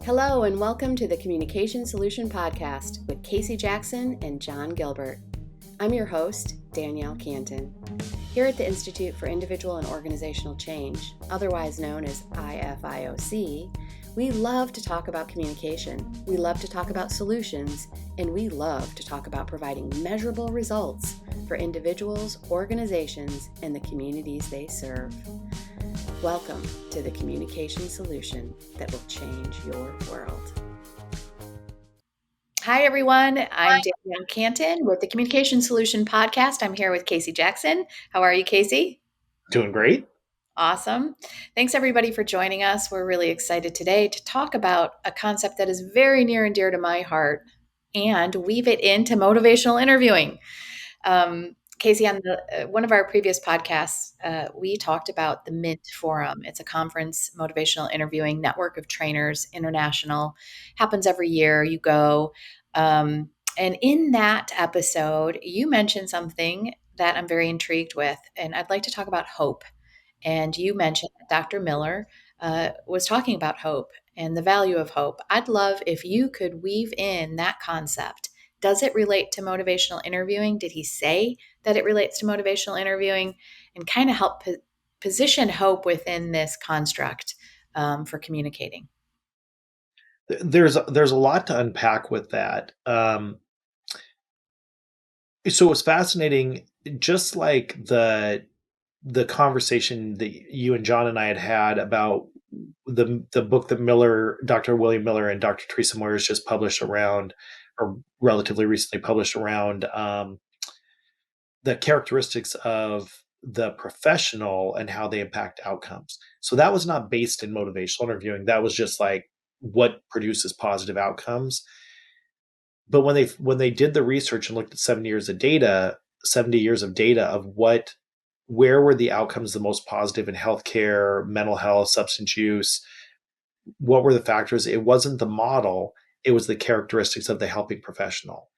Hello and welcome to the Communication Solution Podcast with Casey Jackson and John Gilbert. I'm your host, Danielle Cantin. Here at the Institute for Individual and Organizational Change, otherwise known as IFIOC, we love to talk about communication, we love to talk about solutions, and we love to talk about providing measurable results for individuals, organizations, and the communities they serve. Welcome to the communication solution that will change your world. Hi, everyone. I'm Danielle Cantin with the Communication Solution Podcast. I'm here with Casey Jackson. How are you, Casey? Doing great. Awesome. Thanks, everybody, for joining us. We're really excited today to talk about a concept that is very near and dear to my heart and weave it into motivational interviewing. Casey, on one of our previous podcasts, we talked about the Mint Forum. It's a conference, motivational interviewing network of trainers, international, happens every year. You go. And in that episode, you mentioned something that I'm very intrigued with, and I'd like to talk about hope. And you mentioned that Dr. Miller was talking about hope and the value of hope. I'd love if you could weave in that concept. Does it relate to motivational interviewing? Did he say that it relates to motivational interviewing? And kind of help position hope within this construct for communicating. There's a lot to unpack with that. So it was fascinating, just like the conversation that you and John and I had about the book that Dr. William Miller and Dr. Teresa Moyers just published around, or relatively recently published around, the characteristics of the professional and how they impact outcomes. So that was not based in motivational interviewing. That was just like what produces positive outcomes. But when they did the research and looked at 70 years of data of where were the outcomes the most positive in healthcare, mental health, substance use, what were the factors? It wasn't the model, it was the characteristics of the helping professional.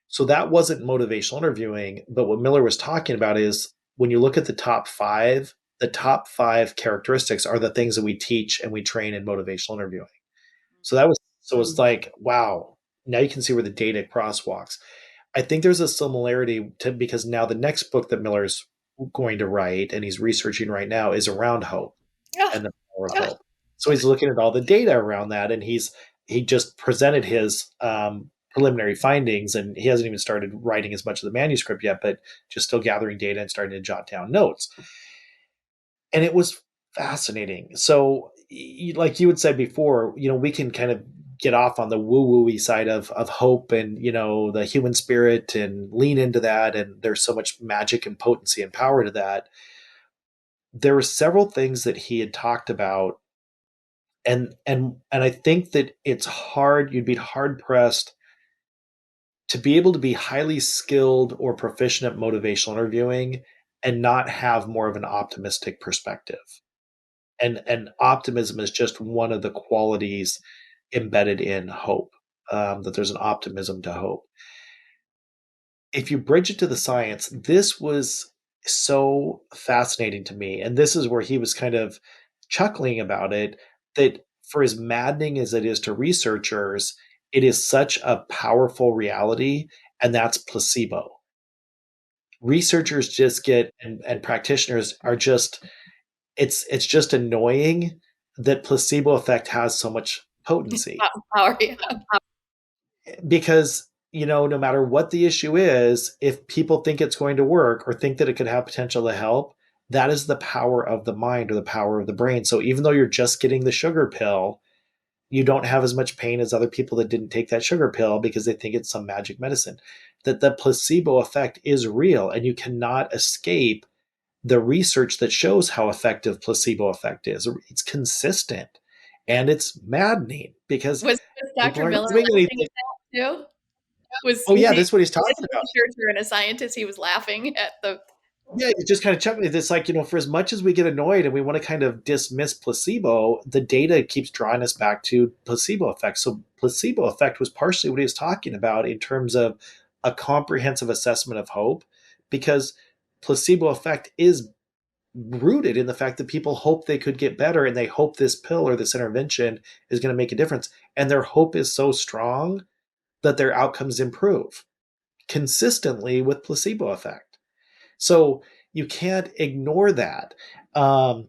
So that wasn't motivational interviewing, but what Miller was talking about is when you look at the top five characteristics are the things that we teach and we train in motivational interviewing. So it's like, wow, now you can see where the data crosswalks. I think there's a similarity because now the next book that Miller's going to write and he's researching right now is around hope and the power of hope. So he's looking at all the data around that, and he just presented his preliminary findings, and he hasn't even started writing as much of the manuscript yet, but just still gathering data and starting to jot down notes. And it was fascinating. So like you had said before, we can kind of get off on the woo-woo-y side of hope and, the human spirit and lean into that. And there's so much magic and potency and power to that. There were several things that he had talked about. And I think that you'd be hard pressed to be able to be highly skilled or proficient at motivational interviewing and not have more of an optimistic perspective. And optimism is just one of the qualities embedded in hope, that there's an optimism to hope. If you bridge it to the science, this was so fascinating to me. And this is where he was kind of chuckling about it, that for as maddening as it is to researchers, it is such a powerful reality, and that's placebo. Researchers just get, and practitioners are just, it's just annoying that placebo effect has so much potency. Power, yeah. Because, no matter what the issue is, if people think it's going to work or think that it could have potential to help, that is the power of the mind or the power of the brain. So even though you're just getting the sugar pill, you don't have as much pain as other people that didn't take that sugar pill because they think it's some magic medicine. That the placebo effect is real, and you cannot escape the research that shows how effective placebo effect is. It's consistent, and it's maddening because was Dr. Miller laughing at that too? That's what he's talking about. A researcher and a scientist, he was laughing at the. Yeah, it's just kind of chuckling. It's like, for as much as we get annoyed and we want to kind of dismiss placebo, the data keeps drawing us back to placebo effect. So placebo effect was partially what he was talking about in terms of a comprehensive assessment of hope, because placebo effect is rooted in the fact that people hope they could get better, and they hope this pill or this intervention is going to make a difference. And their hope is so strong that their outcomes improve consistently with placebo effect. So you can't ignore that. Um,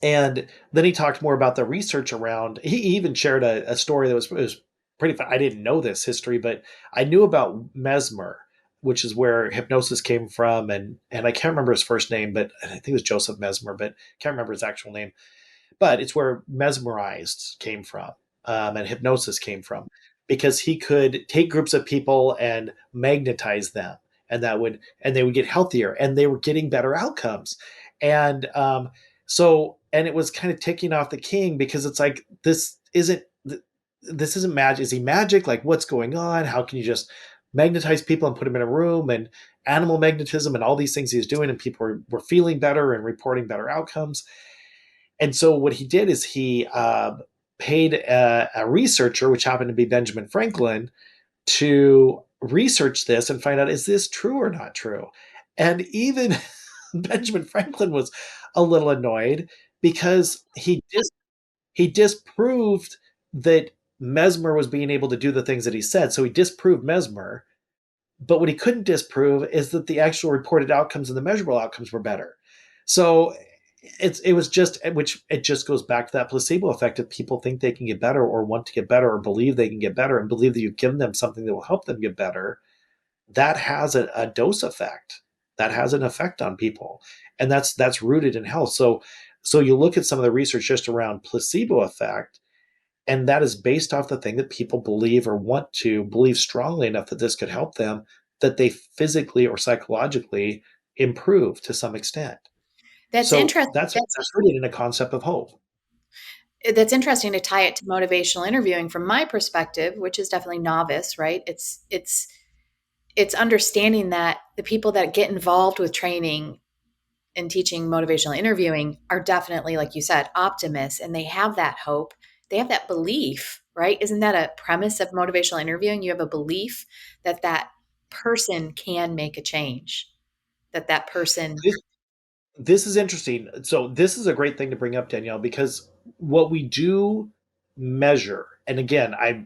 and then he talked more about the research around. He even shared a story that was pretty fun. I didn't know this history, but I knew about Mesmer, which is where hypnosis came from, and I can't remember his first name, but I think it was Joseph Mesmer, but can't remember his actual name. But it's where mesmerized came from, and hypnosis came from, because he could take groups of people and magnetize them, and they would get healthier, and they were getting better outcomes. And and it was kind of ticking off the king, because it's like, this isn't magic. Is he magic? Like, what's going on? How can you just magnetize people and put them in a room, and animal magnetism and all these things he's doing, and people were feeling better and reporting better outcomes? And so what he did is he paid a researcher, which happened to be Benjamin Franklin, to research this and find out, is this true or not true? And even Benjamin Franklin was a little annoyed, because he disproved that Mesmer was being able to do the things that he said. So he disproved Mesmer, but what he couldn't disprove is that the actual reported outcomes and the measurable outcomes were better. So it was just, which it just goes back to that placebo effect of people think they can get better, or want to get better, or believe they can get better, and believe that you've given them something that will help them get better. That has a dose effect. That has an effect on people, and that's rooted in health. So you look at some of the research just around placebo effect, and that is based off the thing that people believe, or want to believe strongly enough that this could help them, that they physically or psychologically improve to some extent. That's So interesting. that's rooted in a concept of hope. That's interesting to tie it to motivational interviewing from my perspective, which is definitely novice, right? It's understanding that the people that get involved with training and teaching motivational interviewing are definitely, like you said, optimists, and they have that hope. They have that belief, right? Isn't that a premise of motivational interviewing? You have a belief that that person can make a change, that that person. This, this is interesting. So this is a great thing to bring up, Danielle, because what we do measure, and again, I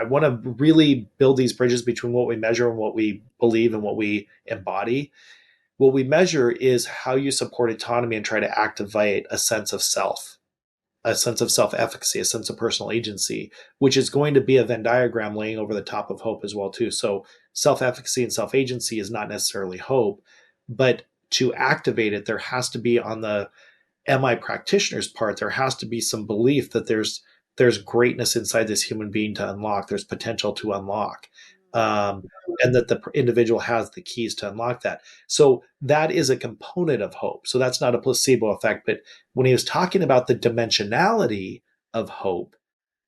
want to really build these bridges between what we measure and what we believe and what we embody. What we measure is how you support autonomy and try to activate a sense of self, a sense of self efficacy, a sense of personal agency, which is going to be a Venn diagram laying over the top of hope as well too. So self efficacy and self agency is not necessarily hope, but to activate it, there has to be, on the MI practitioner's part, there has to be some belief that there's greatness inside this human being to unlock. There's potential to unlock, um, and that the individual has the keys to unlock that. So that is a component of hope. So that's not a placebo effect. But when he was talking about the dimensionality of hope,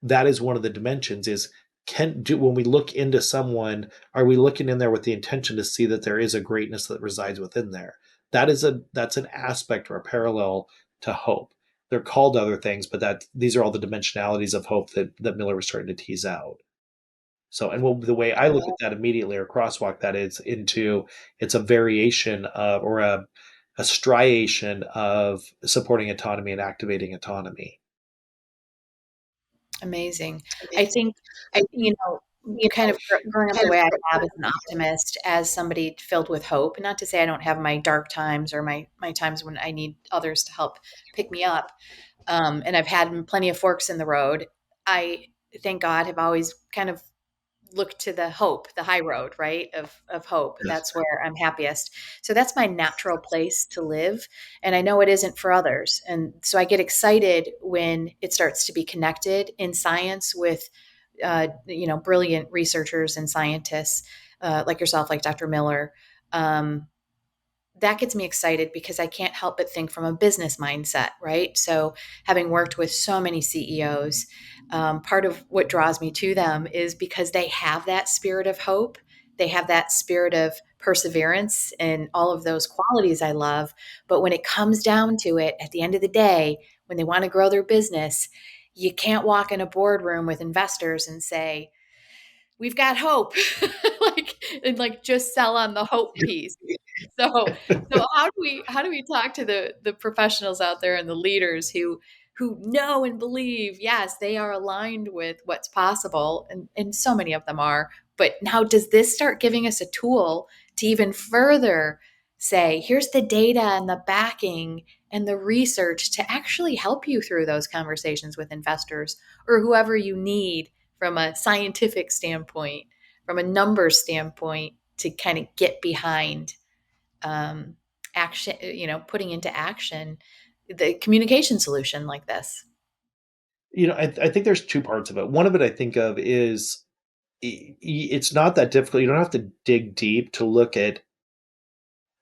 that is one of the dimensions. Is can do when we look into someone, are we looking in there with the intention to see that there is a greatness that resides within there? That's an aspect or a parallel to hope. They're called other things, but that these are all the dimensionalities of hope that Miller was starting to tease out. So, and the way I look at that immediately, or crosswalk that, is into, it's a variation of, or a striation of supporting autonomy and activating autonomy. Amazing. I think, you know, kind of growing up the way I have as an optimist, as somebody filled with hope, not to say I don't have my dark times or my times when I need others to help pick me up. And I've had plenty of forks in the road. I, thank God, have always kind of look to the hope, the high road, right? Of hope. Yes. That's where I'm happiest. So that's my natural place to live. And I know it isn't for others. And so I get excited when it starts to be connected in science with brilliant researchers and scientists like yourself, like Dr. Miller. Um, that gets me excited because I can't help but think from a business mindset, right? So, having worked with so many CEOs, part of what draws me to them is because they have that spirit of hope. They have that spirit of perseverance and all of those qualities I love. But when it comes down to it, at the end of the day, when they want to grow their business, you can't walk in a boardroom with investors and say, we've got hope, like, and like just sell on the hope piece. So, so how do we talk to the professionals out there and the leaders who know and believe, yes, they are aligned with what's possible, and so many of them are. But now, does this start giving us a tool to even further say, here's the data and the backing and the research to actually help you through those conversations with investors or whoever you need from a scientific standpoint, from a numbers standpoint, to kind of get behind um, action, putting into action the communication solution like this. I think there's two parts of it. One of it I think of is it's not that difficult. You don't have to dig deep to look at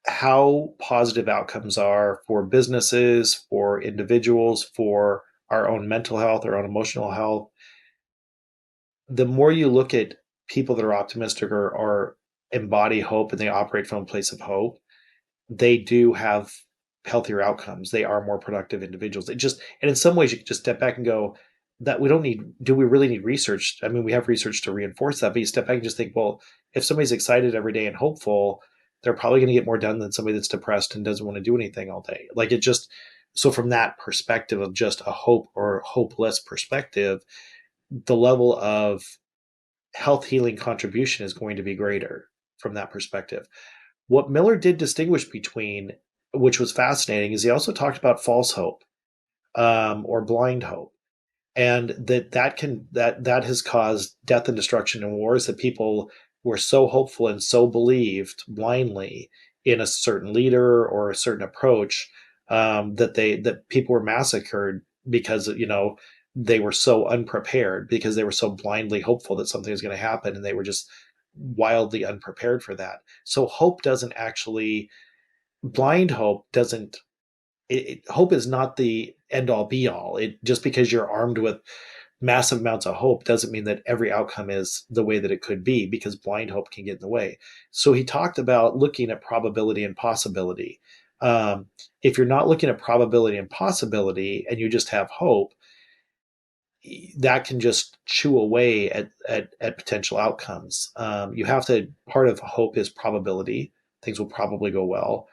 how positive outcomes are for businesses, for individuals, for our own mental health, our own emotional health. The more you look at people that are optimistic or embody hope and they operate from a place of hope, they do have healthier outcomes. They are more productive individuals. And in some ways, you can just step back and go, that we don't need, do we really need research? I mean, we have research to reinforce that, but you step back and just think, well, if somebody's excited every day and hopeful, they're probably going to get more done than somebody that's depressed and doesn't want to do anything all day. Like it just, so from that perspective of just a hope or hopeless perspective, the level of health healing contribution is going to be greater from that perspective. What Miller did distinguish between, which was fascinating, is he also talked about false hope or blind hope, and that has caused death and destruction in wars. That people were so hopeful and so believed blindly in a certain leader or a certain approach that people were massacred because they were so unprepared because they were so blindly hopeful that something was going to happen and they were just wildly unprepared for that. So hope doesn't actually blind hope doesn't hope is not the end all be all. It just because you're armed with massive amounts of hope doesn't mean that every outcome is the way that it could be because blind hope can get in the way. So he talked about looking at probability and possibility. If you're not looking at probability and possibility and you just have hope, that can just chew away at potential outcomes. You have to, part of hope is probability. Things will probably go well.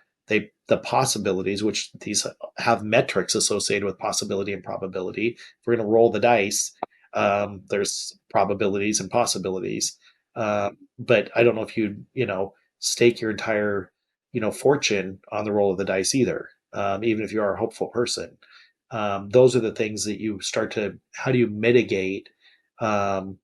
The possibilities, which these have metrics associated with possibility and probability. If we're going to roll the dice, there's probabilities and possibilities. But I don't know if stake your entire, fortune on the roll of the dice either. Even if you are a hopeful person, those are the things that you start to, how do you mitigate um,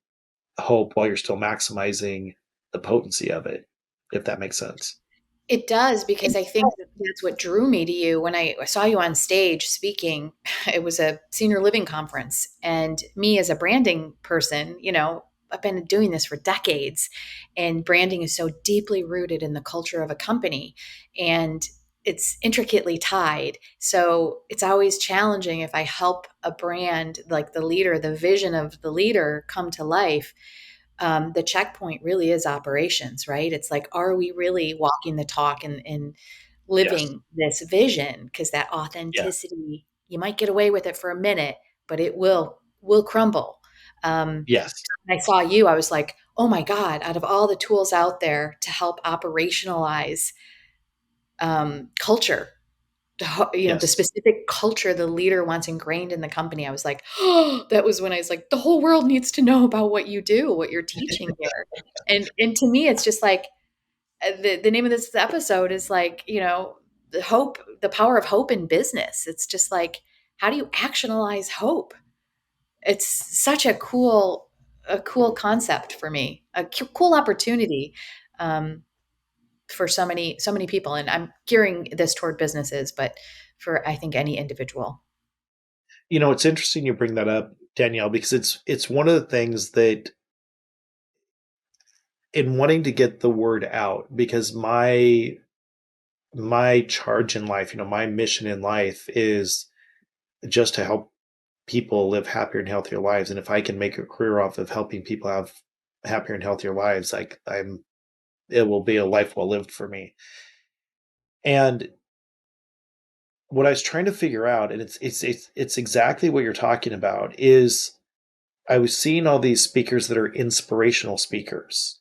hope while you're still maximizing the potency of it, if that makes sense. It does, because I think that that's what drew me to you when I saw you on stage speaking. It was a senior living conference. And me as a branding person, I've been doing this for decades, and branding is so deeply rooted in the culture of a company and it's intricately tied. So it's always challenging if I help a brand, like the leader, the vision of the leader come to life. The checkpoint really is operations, right? It's like, are we really walking the talk and Yes. living this vision? Because that Yeah. authenticity, you might get away with it for a minute, but it will crumble. Yes. I saw you, I was like, oh my God, out of all the tools out there to help operationalize culture, the Yes. specific culture the leader wants ingrained in the company. I was like, oh, that was when I was like, the whole world needs to know about what you do, what you're teaching here. And to me, it's just like the name of this episode is like, the hope, the power of hope in business. It's just like, how do you actionalize hope? It's such a cool concept for me, cool opportunity. For so many people, and I'm gearing this toward businesses, but for, I think, any individual. It's interesting you bring that up, Danielle, because it's one of the things that in wanting to get the word out, because my charge in life, my mission in life is just to help people live happier and healthier lives. And if I can make a career off of helping people have happier and healthier lives, like it will be a life well lived for me. And what I was trying to figure out, and it's exactly what you're talking about, is I was seeing all these speakers that are inspirational speakers.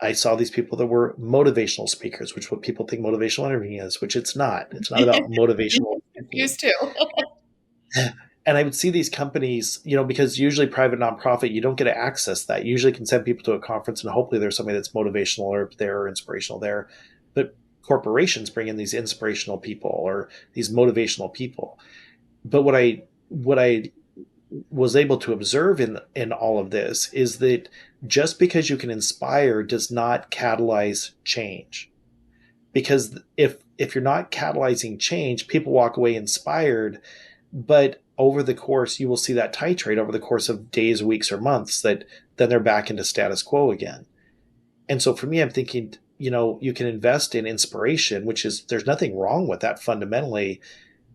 I saw these people that were motivational speakers, which what people think motivational interviewing is, which it's not. It's not about motivational speaking. Used to. And I would see these companies, because usually private nonprofit, you don't get to access that. You usually can send people to a conference and hopefully there's somebody that's motivational or there or inspirational there. But corporations bring in these inspirational people or these motivational people. But what I was able to observe in all of this is that just because you can inspire does not catalyze change. Because if you're not catalyzing change, people walk away inspired, but over the course you will see that titrate over the course of days, weeks, or months, that then they're back into status quo again. And so for me, I'm thinking, you can invest in inspiration, which is, there's nothing wrong with that fundamentally.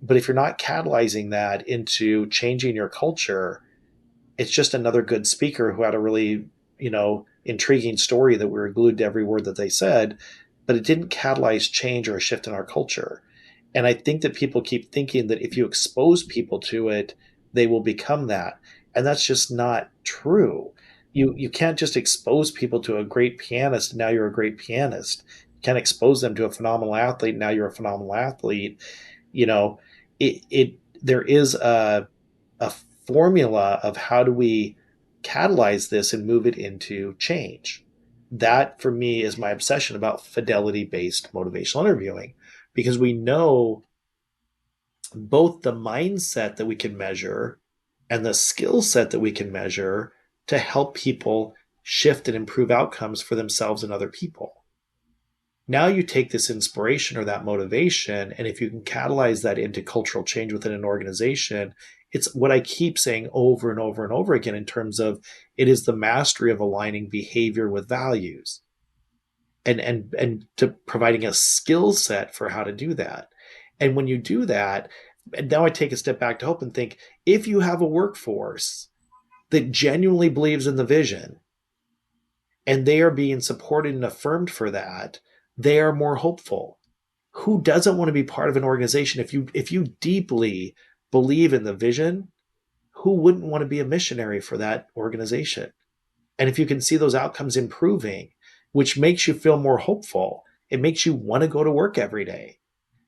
But if you're not catalyzing that into changing your culture, it's just another good speaker who had a really, intriguing story that we were glued to every word that they said, but it didn't catalyze change or a shift in our culture. And I think that people keep thinking that if you expose people to it, they will become that. And that's just not true. You can't just expose people to a great pianist and now you're a great pianist. You can't expose them to a phenomenal athlete and now you're a phenomenal athlete. You know, it there is a formula of how do we catalyze this and move it into change. That for me is my obsession about fidelity based motivational interviewing, because we know both the mindset that we can measure and the skill set that we can measure to help people shift and improve outcomes for themselves and other people. Now you take this inspiration or that motivation, and if you can catalyze that into cultural change within an organization, it's what I keep saying over and over and over again in terms of it is the mastery of aligning behavior with values and to providing a skill set for how to do that. And when you do that, and now I take a step back to hope and think, if you have a workforce that genuinely believes in the vision and they are being supported and affirmed for that, they are more hopeful. Who doesn't want to be part of an organization? If you deeply believe in the vision, who wouldn't want to be a missionary for that organization? And if you can see those outcomes improving, which makes you feel more hopeful, it makes you want to go to work every day.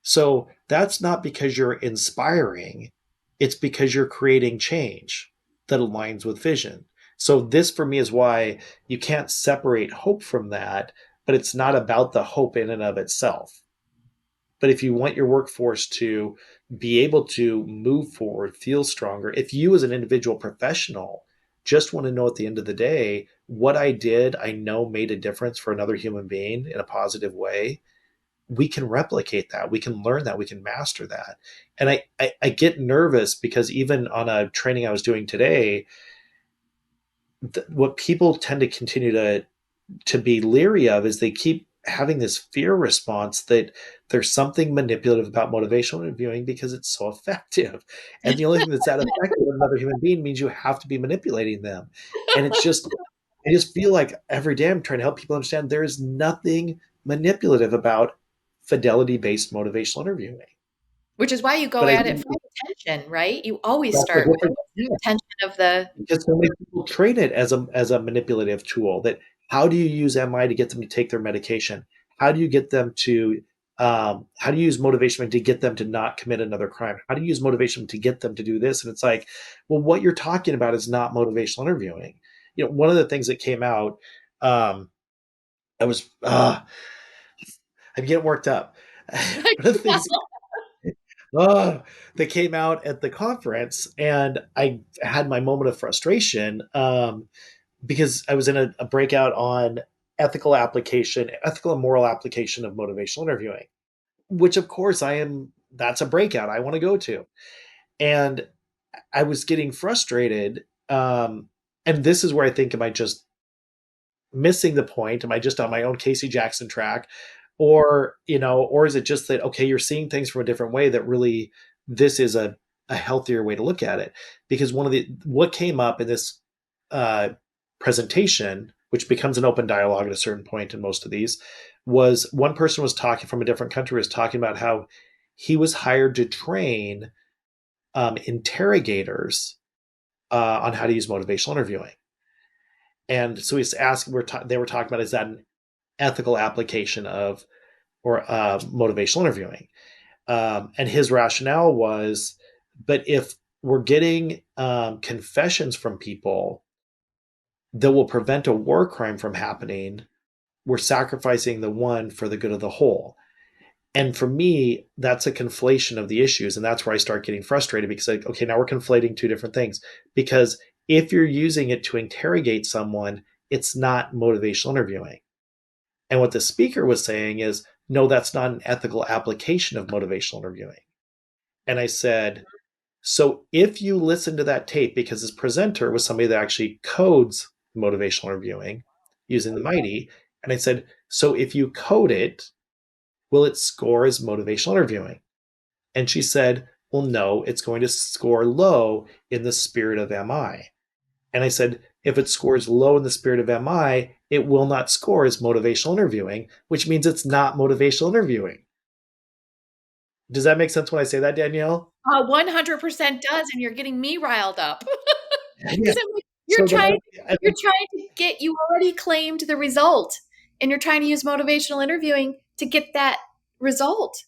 So that's not because you're inspiring, it's because you're creating change that aligns with vision. So this for me is why you can't separate hope from that, but it's not about the hope in and of itself. But if you want your workforce to be able to move forward, feel stronger, if you as an individual professional just want to know at the end of the day, what I did, I know made a difference for another human being in a positive way, we can replicate that. We can learn that. We can master that. And I get nervous because even on a training I was doing today, what people tend to continue to be leery of is they keep having this fear response that there's something manipulative about motivational interviewing because it's so effective. And the only thing that's that effective with another human being means you have to be manipulating them. And it's just, I just feel like every day I'm trying to help people understand there is nothing manipulative about fidelity based motivational interviewing. Which is why you go But I at it think from intention, right? You always that's the start with difference. what's the Yeah, intention of the because so many people treat it as a manipulative tool. That how do you use MI to get them to take their medication? How do you get them to how do you use motivation to get them to not commit another crime? How do you use motivation to get them to do this? And it's like, well, what you're talking about is not motivational interviewing. One of the things that came out, I was I'm getting worked up. One of the things uh, that came out at the conference, and I had my moment of frustration. Because I was in a breakout on ethical and moral application of motivational interviewing, which of course that's a breakout I want to go to. And I was getting frustrated. And this is where I think, am I just missing the point? Am I just on my own Casey Jackson track? Or is it just that, okay, you're seeing things from a different way that really this is a healthier way to look at it? Because what came up in this uh, presentation, which becomes an open dialogue at a certain point in most of these, was one person was talking from a different country, was talking about how he was hired to train interrogators on how to use motivational interviewing. And so he's asking, they were talking about, is that ethical application of or motivational interviewing. And his rationale was, but if we're getting confessions from people that will prevent a war crime from happening, we're sacrificing the one for the good of the whole. And for me, that's a conflation of the issues. And that's where I start getting frustrated because, like, okay, now we're conflating two different things. Because if you're using it to interrogate someone, it's not motivational interviewing. And what the speaker was saying is, no, that's not an ethical application of motivational interviewing. And I said, so if you listen to that tape, because this presenter was somebody that actually codes motivational interviewing using the Mighty, and I said, so if you code it, will it score as motivational interviewing? And she said, well, no, it's going to score low in the spirit of MI. And I said, if it scores low in the spirit of MI, it will not score as motivational interviewing, which means it's not motivational interviewing. Does that make sense when I say that, Danielle? 100% does, and you're getting me riled up. Yeah. Because I'm like, So then you're trying to get, you already claimed the result, and you're trying to use motivational interviewing to get that result.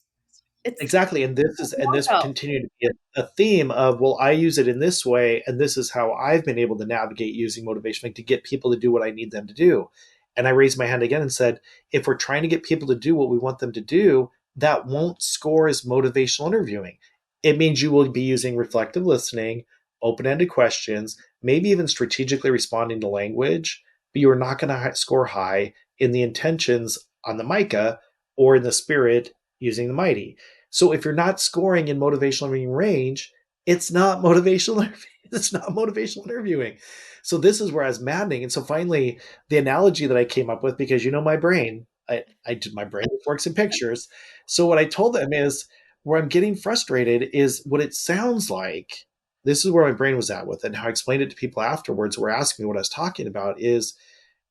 It's exactly, and this no. continued to be a theme of, well, I use it in this way, and this is how I've been able to navigate using motivation to get people to do what I need them to do. And I raised my hand again and said, if we're trying to get people to do what we want them to do, that won't score as motivational interviewing. It means you will be using reflective listening, open-ended questions, maybe even strategically responding to language, but you are not going to score high in the intentions on the mica or in the spirit using the mighty. So if you're not scoring in motivational interviewing range, it's not motivational. It's not motivational interviewing. So this is where I was maddening. And so finally, the analogy that I came up with, because you know my brain, I did my brain works in pictures. So what I told them is where I'm getting frustrated is what it sounds like. This is where my brain was at with it. And how I explained it to people afterwards who were asking me what I was talking about is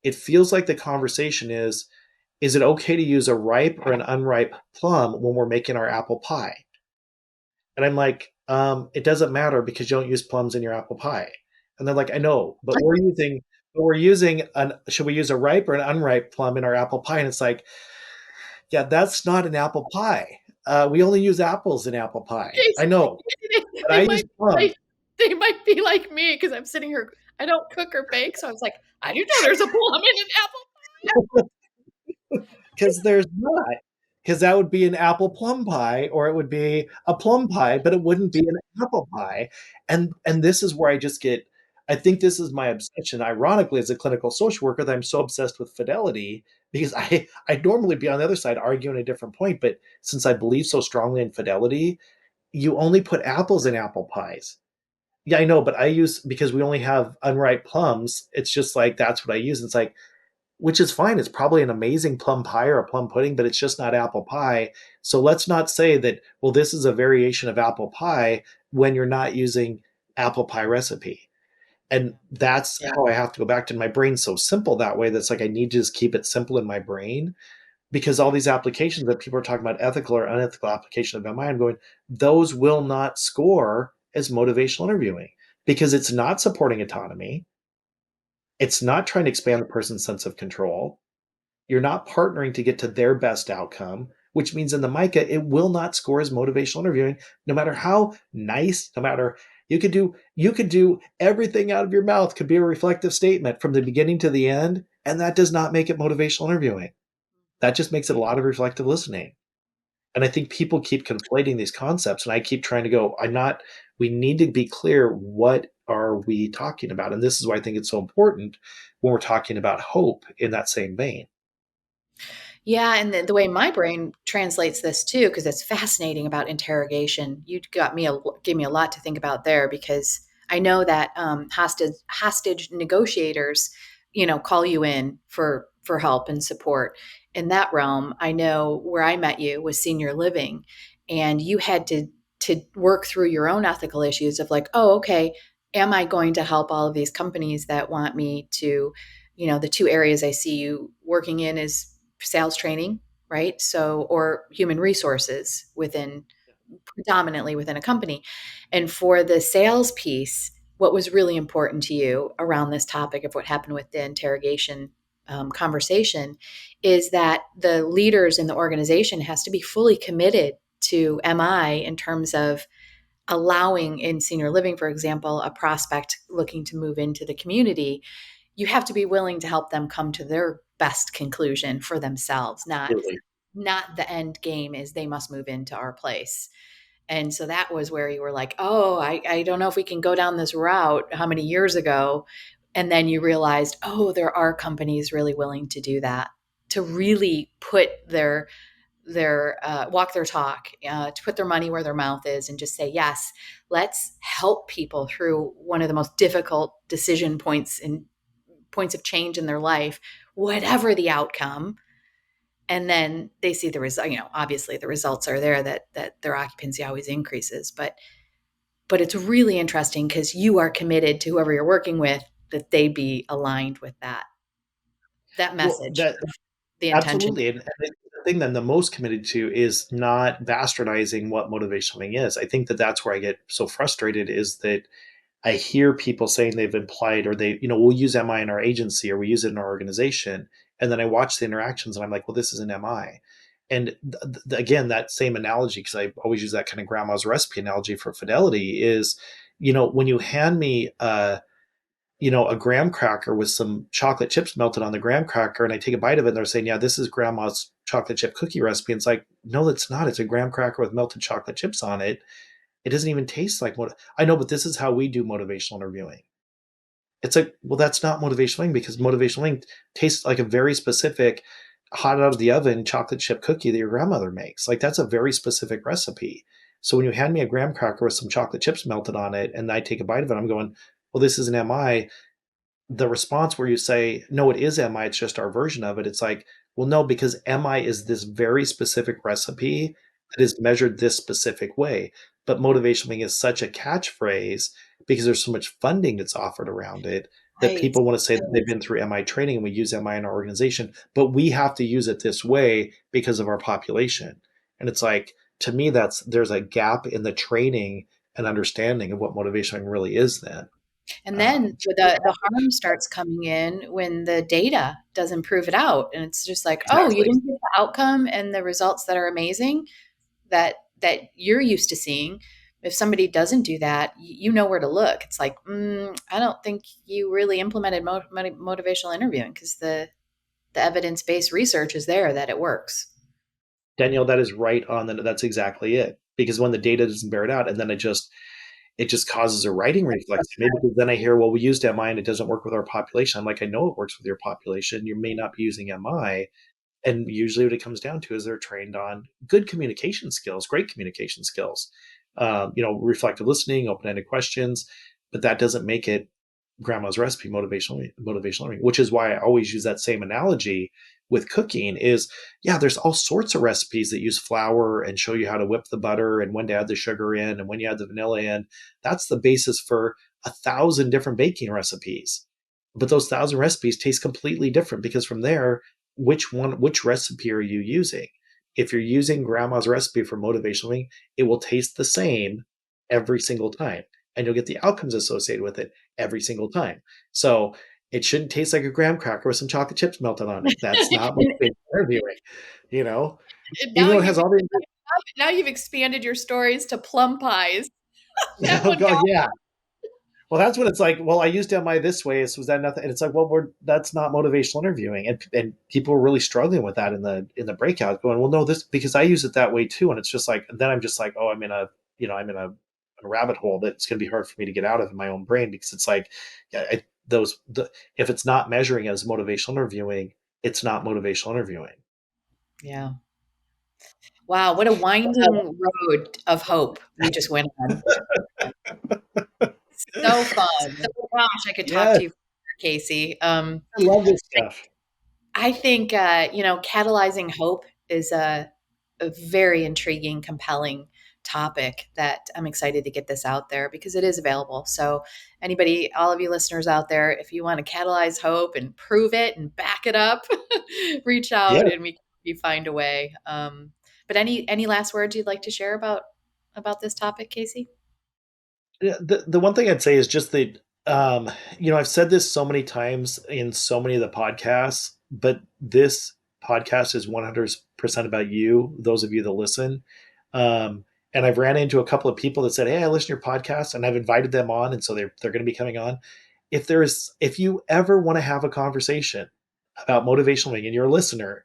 it feels like the conversation is it okay to use a ripe or an unripe plum when we're making our apple pie? And I'm like, it doesn't matter because you don't use plums in your apple pie. And they're like, I know, but we're using should we use a ripe or an unripe plum in our apple pie? And it's like, yeah, that's not an apple pie. We only use apples in apple pie. I know, but They I use might be plums. they might be like me because I'm sitting here. I don't cook or bake, so I was like, I do know there's a plum in an apple. Because there's not. Because that would be an apple plum pie, or it would be a plum pie, but it wouldn't be an apple pie. And this is where I just get. I think this is my obsession. Ironically, as a clinical social worker, that I'm so obsessed with fidelity because I'd normally be on the other side arguing a different point, but since I believe so strongly in fidelity, you only put apples in apple pies. Yeah, I know, but I use because we only have unripe plums. It's just like that's what I use. It's like which is fine. It's probably an amazing plum pie or a plum pudding, but it's just not apple pie. So let's not say that, well, this is a variation of apple pie when you're not using apple pie recipe. And that's Yeah. how I have to go back to my brain's so simple that way. That's like I need to just keep it simple in my brain because all these applications that people are talking about, ethical or unethical application of my mind, going, those will not score as motivational interviewing because it's not supporting autonomy. It's not trying to expand the person's sense of control. You're not partnering to get to their best outcome, which means in the MICA, it will not score as motivational interviewing, no matter how nice, no matter you could do everything out of your mouth could be a reflective statement from the beginning to the end, and that does not make it motivational interviewing. That just makes it a lot of reflective listening. And I think people keep conflating these concepts, and I keep trying to go, I'm not, we need to be clear what are we talking about? And this is why I think it's so important when we're talking about hope in that same vein. Yeah, and the way my brain translates this too, because it's fascinating about interrogation. You got me gave me a lot to think about there because I know that hostage negotiators, call you in for help and support. In that realm, I know where I met you was senior living, and you had to work through your own ethical issues of like, oh, okay, am I going to help all of these companies that want me to, the two areas I see you working in is sales training, right? So, or human resources predominantly within a company. And for the sales piece, what was really important to you around this topic of what happened with the interrogation conversation is that the leaders in the organization has to be fully committed to MI in terms of allowing in senior living, for example, a prospect looking to move into the community. You have to be willing to help them come to their best conclusion for themselves, Absolutely. not the end game is they must move into our place. And so that was where you were like, oh, I don't know if we can go down this route. How many years ago? And then you realized, oh, there are companies really willing to do that, to really put their walk their talk, to put their money where their mouth is, and just say, yes, let's help people through one of the most difficult decision points and points of change in their life, whatever the outcome. And then they see the result. Obviously the results are there, that their occupancy always increases, but it's really interesting because you are committed to whoever you're working with, that they be aligned with that Well, message, that the intention. absolutely, and the thing that I'm the most committed to is not bastardizing what motivational is. I think that that's where I get so frustrated is that I hear people saying they've implied or they, we'll use MI in our agency or we use it in our organization. And then I watch the interactions and I'm like, well, this is an MI. And again, that same analogy, because I always use that kind of grandma's recipe analogy for fidelity is, when you hand me a graham cracker with some chocolate chips melted on the graham cracker and I take a bite of it and they're saying, yeah, this is grandma's chocolate chip cookie recipe. And it's like, no, it's not. It's a graham cracker with melted chocolate chips on it. It doesn't even taste like what I know, but this is how we do motivational interviewing. It's like, well, that's not motivational because motivational tastes like a very specific hot out of the oven chocolate chip cookie that your grandmother makes. Like that's a very specific recipe. So when you hand me a graham cracker with some chocolate chips melted on it and I take a bite of it, I'm going, well, this is an MI. The response where you say, no, it is MI, it's just our version of it. It's like, well, no, because MI is this very specific recipe that is measured this specific way. But motivational is such a catchphrase because there's so much funding that's offered around it that Right. people want to say that they've been through MI training and we use MI in our organization, but we have to use it this way because of our population. And it's like, to me, there's a gap in the training and understanding of what motivational really is then. And then Um, the harm starts coming in when the data doesn't prove it out. And it's just like, oh, you exactly. didn't get the outcome and the results that are amazing that you're used to seeing. If somebody doesn't do that, you know where to look. It's like, I don't think you really implemented motivational interviewing, because the evidence based research is there that it works. Danielle, that is right on. That's exactly it. Because when the data doesn't bear it out, and then it just causes a writing reflex to me. Because then I hear, well, we used MI and it doesn't work with our population. I'm like, I know it works with your population. You may not be using MI, and usually what it comes down to is they're trained on good communication skills, great communication skills, reflective listening, open-ended questions, but that doesn't make it grandma's recipe motivational learning, which is why I always use that same analogy with cooking is, yeah, there's all sorts of recipes that use flour and show you how to whip the butter and when to add the sugar in and when you add the vanilla in. That's the basis for 1,000 different baking recipes. But those 1,000 recipes taste completely different because from there, which recipe are you using? If you're using grandma's recipe for motivational, it will taste the same every single time. And you'll get the outcomes associated with it every single time. So it shouldn't taste like a graham cracker with some chocolate chips melted on it. That's not And motivational interviewing, you know? Even now though it has all the you've expanded your stories to plum pies. That oh one god, got yeah. Well, that's what it's like. Well, I used MI this way. So was that nothing? And it's like, well, that's not motivational interviewing, and people are really struggling with that in the breakout, going, well, no, this because I use it that way too, and it's just like, then I'm just like, oh, I'm in a rabbit hole that's going to be hard for me to get out of in my own brain because it's like, yeah, if it's not measuring as motivational interviewing, it's not motivational interviewing. yeah. Wow, what a winding road of hope we just went on. So fun. Gosh, I could talk Yes, to you forever, Casey. I love this stuff. I think catalyzing hope is a very intriguing, compelling topic that I'm excited to get this out there because it is available. So, anybody, all of you listeners out there, if you want to catalyze hope and prove it and back it up, reach Yeah. out and we find a way. But any last words you'd like to share about this topic, Casey? Yeah, the one thing I'd say is just that I've said this so many times in so many of the podcasts. but this podcast is 100% about you, those of you that listen. And I've ran into a couple of people that said, "Hey, I listen to your podcast," and I've invited them on, and so they're going to be coming on. If you ever want to have a conversation about motivational learning and you're a listener,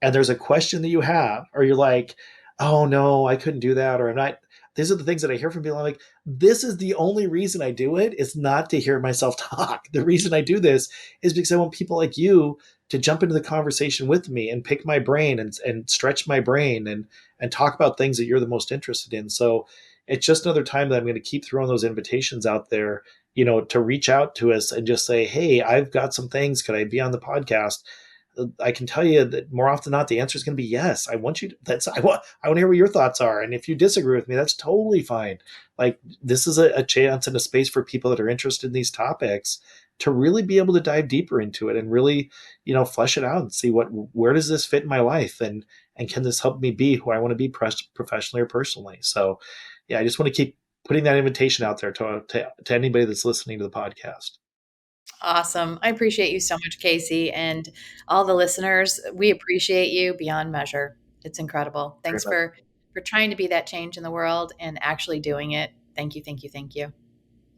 and there's a question that you have, or you're like, "Oh no, I couldn't do that," or "I'm not," these are the things that I hear from people. I'm like, this is the only reason I do it. It's not to hear myself talk. The reason I do this is because I want people like you to jump into the conversation with me and pick my brain and stretch my brain and talk about things that you're the most interested in. So it's just another time that I'm going to keep throwing those invitations out there, to reach out to us and just say, "Hey, I've got some things. Could I be on the podcast?" I can tell you that more often than not, the answer is going to be yes. I want you to, I want to hear what your thoughts are. And if you disagree with me, that's totally fine. Like, this is a chance and a space for people that are interested in these topics to really be able to dive deeper into it and really, flesh it out and see where does this fit in my life? And can this help me be who I want to be professionally or personally? So yeah, I just want to keep putting that invitation out there to anybody that's listening to the podcast. Awesome. I appreciate you so much, Casey, and all the listeners. We appreciate you beyond measure. It's incredible. Very Thanks much. for trying to be that change in the world and actually doing it. Thank you, thank you, thank you.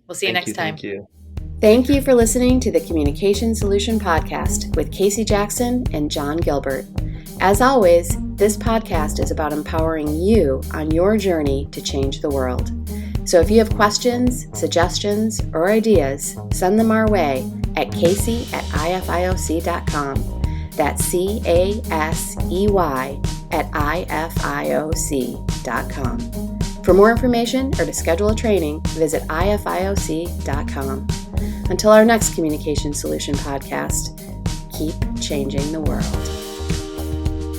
We'll see you Thank next you. time. Thank you. Take Thank care. you for listening to the Communication Solution Podcast with Casey Jackson and John Gilbert. As always, this podcast is about empowering you on your journey to change the world. So if you have questions, suggestions, or ideas, send them our way at casey@ifioc.com. That's CASEY@ifioc.com. For more information or to schedule a training, visit ifioc.com. Until our next Communication Solution Podcast, keep changing the world.